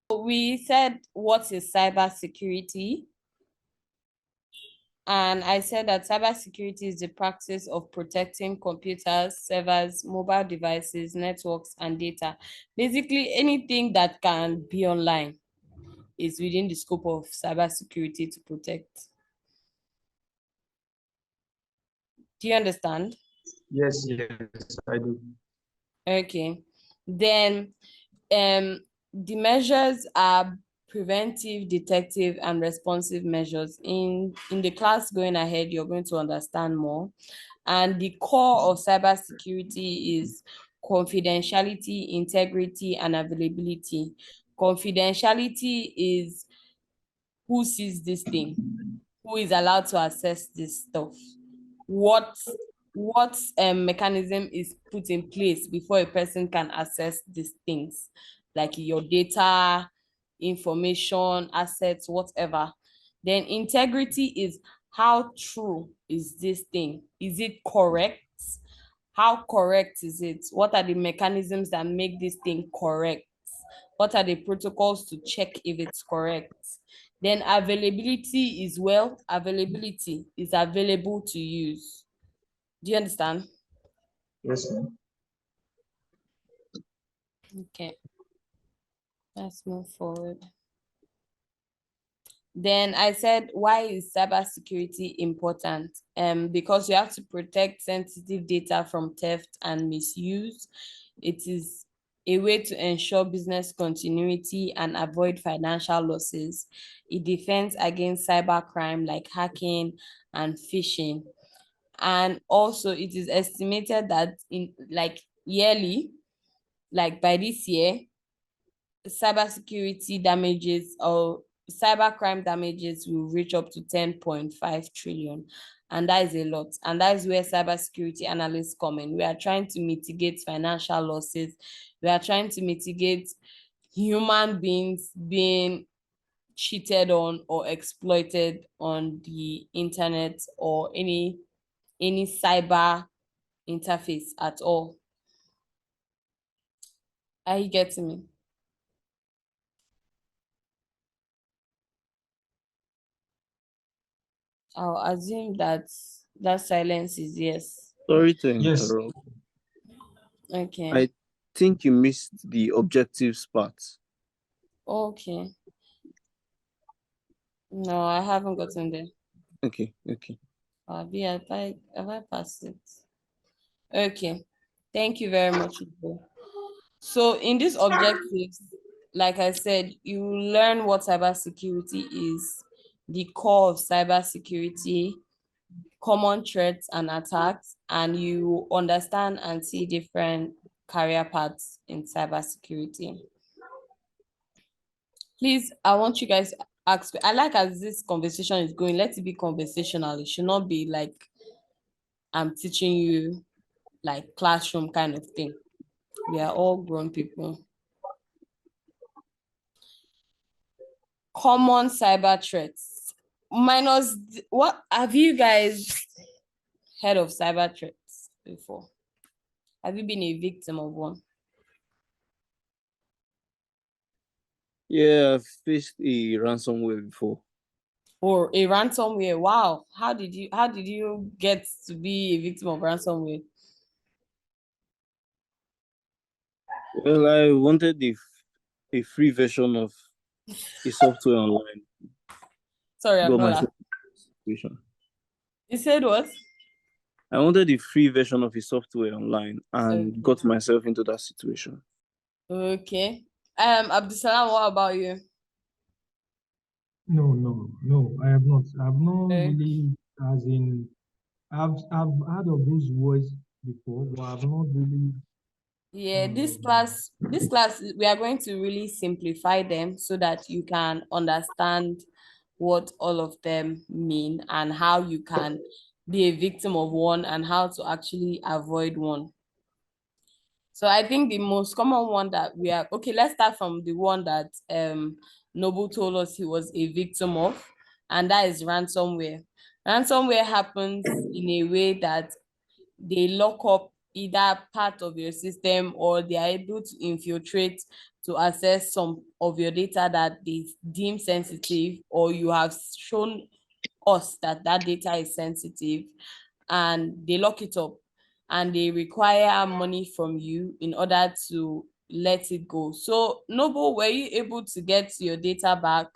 we said, what is cybersecurity? And I said that cybersecurity is the practice of protecting computers, servers, mobile devices, networks, and data. Basically, anything that can be online is within the scope of cybersecurity to protect. Do you understand? Yes, I do. Okay. Then the measures are preventive, detective, and responsive measures. In the class going ahead, you're going to understand more. And the core of cybersecurity is confidentiality, integrity, and availability. Confidentiality is who sees this thing, who is allowed to access this stuff, what mechanism is put in place before a person can access these things, like your data, information, assets, whatever. Then integrity is how true is this thing? Is it correct? How correct is it? What are the mechanisms that make this thing correct? What are the protocols to check if it's correct? Then availability is, well, availability is available to use. Do you understand? Yes, ma'am. Okay, let's move forward. Then I said, why is cybersecurity important? Because you have to protect sensitive data from theft and misuse. It is a way to ensure business continuity and avoid financial losses. It defends against cybercrime like hacking and phishing. And also, it is estimated that in like yearly, like by this year, cybersecurity damages or cybercrime damages will reach up to 10.5 trillion. And that is a lot. And that is where cybersecurity analysts come in. We are trying to mitigate financial losses. We are trying to mitigate human beings being cheated on or exploited on the internet or any cyber interface at all. Are you getting me? I'll assume that that silence is yes. Sorry to Yes. interrupt. Okay. I think you missed the objectives part. Okay. No, I haven't gotten there. Okay. Have I passed it? Okay. Thank you very much, Ibo. So in these objectives, like I said, you learn what cybersecurity is, the core of cybersecurity, common threats and attacks, and you understand and see different career paths in cybersecurity. Please, I want you guys to ask. I like as this conversation is going, let it be conversational. It should not be like I'm teaching you like classroom kind of thing. We are all grown people. Common cyber threats. Minus, what have you guys heard of cyber threats before? Have you been a victim of one? Yeah, I've faced a ransomware before. Or a ransomware? Wow. How did you get to be a victim of ransomware? Well, I wanted a free version of a software online. Sorry, I'm Got not myself laughing. in that situation. You said what? I wanted a free version of a software online and Okay. got myself into that situation. Okay. Abdusalam, what about you? No, I have not. I've not Okay. really, as in, I've heard of those words before, but I've not really. Yeah, this class, we are going to really simplify them so that you can understand what all of them mean and how you can be a victim of one and how to actually avoid one. So I think the most common one that we are okay, let's start from the one that Noble told us he was a victim of, and that is ransomware. Ransomware happens in a way that they lock up either part of your system, or they are able to infiltrate to access some of your data that they deem sensitive, or you have shown us that that data is sensitive, and they lock it up and they require money from you in order to let it go. So Noble, were you able to get your data back?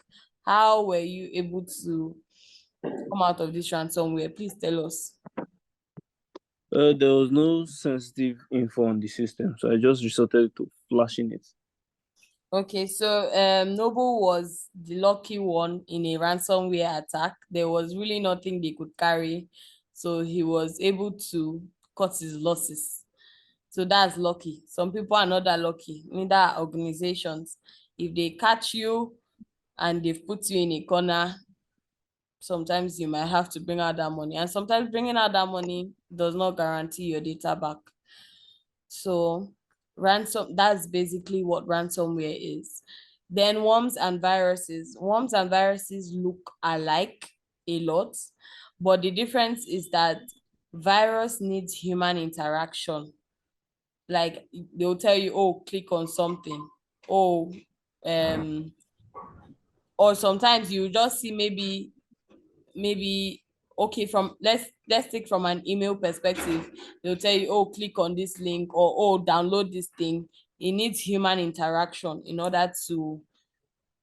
How were you able to come out of this ransomware? Please tell us. There was no sensitive info on the system, so I just resorted to flashing it. Okay, so Noble was the lucky one in a ransomware attack. There was really nothing they could carry, so he was able to cut his losses. So that's lucky. Some people are not that lucky, neither organizations. If they catch you and they've put you in a corner, sometimes you might have to bring out that money. And sometimes bringing out that money does not guarantee your data back. So that's basically what ransomware is. Then worms and viruses. Worms and viruses look alike a lot, but the difference is that virus needs human interaction. Like they'll tell you, oh, click on something. Oh, or sometimes you just see maybe okay, from let's take from an email perspective, they'll tell you, oh, click on this link, or oh, download this thing. It needs human interaction in order to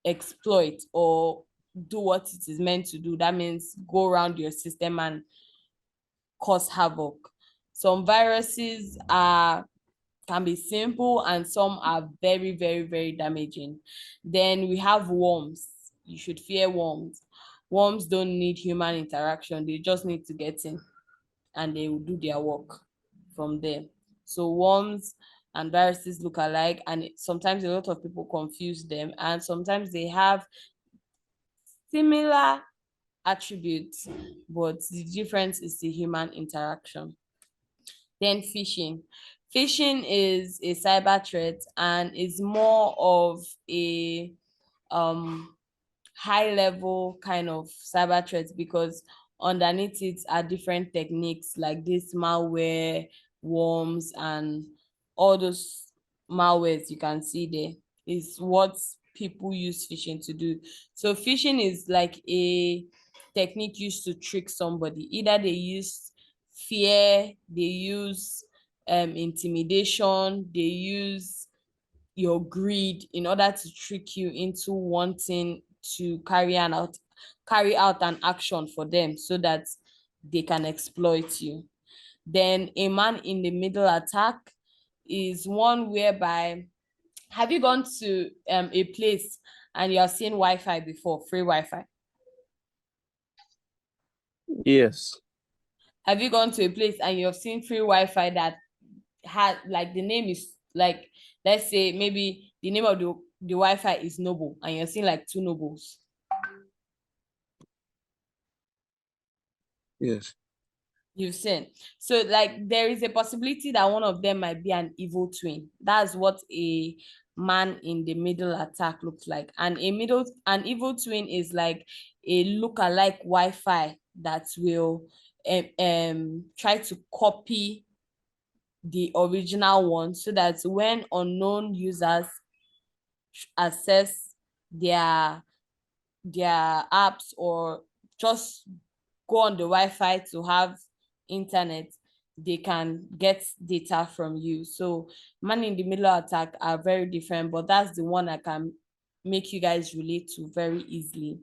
exploit or do what it is meant to do. That means go around your system and cause havoc. Some viruses can be simple and some are very, very, very damaging. Then we have worms. You should fear worms. Worms don't need human interaction. They just need to get in and they will do their work from there. So worms and viruses look alike, and sometimes a lot of people confuse them, and sometimes they have similar attributes, but the difference is the human interaction. Then phishing. Phishing is a cyber threat and is more of a high level kind of cyber threat, because underneath it are different techniques like this malware, worms, and all those malwares you can see there is what people use phishing to do. So phishing is like a technique used to trick somebody. Either they use fear, they use intimidation, they use your greed in order to trick you into wanting to carry out an action for them so that they can exploit you. Then a man in the middle attack is one whereby, have you gone to a place and you have seen Wi-Fi before, free Wi-Fi? Yes. Have you gone to a place and you have seen free Wi-Fi that had, like, the name is like, let's say maybe the name of the Wi-Fi is Noble and you're seeing like two Nobles? Yes. You've seen. So like there is a possibility that one of them might be an evil twin. That's what a man in the middle attack looks like. And an evil twin is like a look-alike Wi-Fi that will try to copy the original one, so that when unknown users access their apps or just go on the Wi-Fi to have internet, they can get data from you. So man in the middle attack are very different, but that's the one I can make you guys relate to very easily.